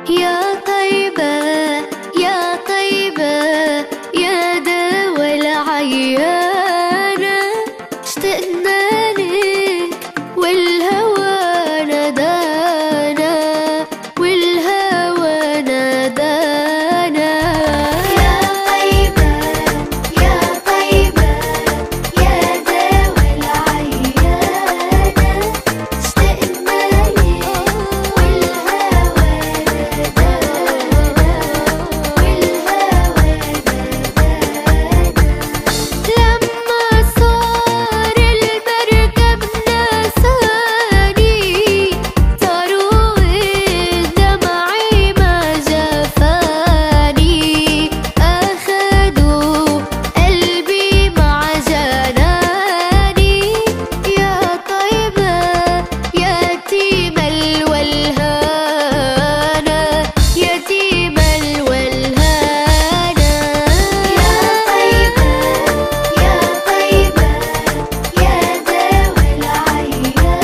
يا طيبة يا طيبة يا دوا العيانة، اشتقنا لك والهوى نادانا، والهوى نادانا. يا طيبة يا طيبة يا دوا العيانة، اشتقنا لك والهوى لما صار المركب نساني، صاروا دمعي ما جفاني، أخدوا قلبي مع جناني. يا طيبة يتيم الولهانة، يتيم الولهانة. يا طيبة يا طيبة يا دوا العيانة،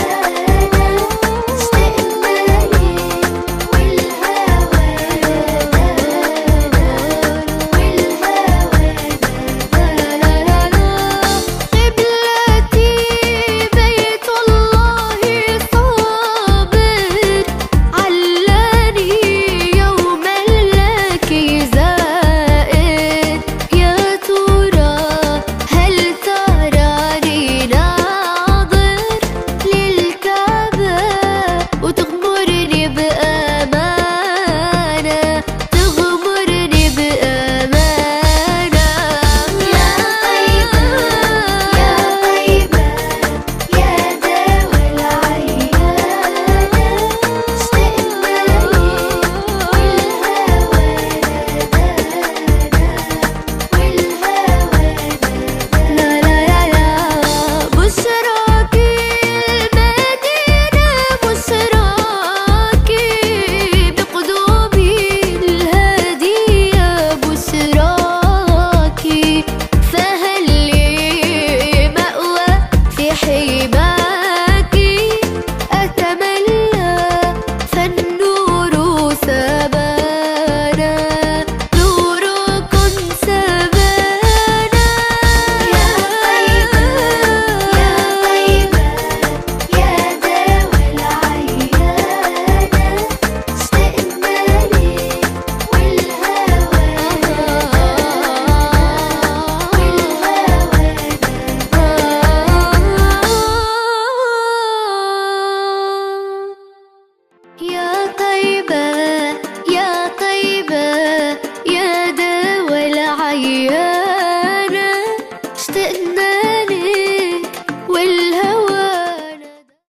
اشتقنا لك والهوى قبلتي بيت الله صابر، علاني يوما لك زائر. يا ترى هل تراني ناظر للكعبة وتغمرني بأمانة، تغمرني بأمانة. يا طيبة يا طيبة يا دوا العيانة، اشتقنا لك والهوى لا لا لا لا. بشراكي المدينة، بشراكي بقدومي الهادية، بشراكي فهل لي مأوى في حماكي، أتملى فالنور سبانا، نوركم سبانا. يا طيبة يا طيبة يا دوا العيانة، اشتقنا لك والهوى يا طيبة يا طيبة يا دوا العيانة، اشتقنا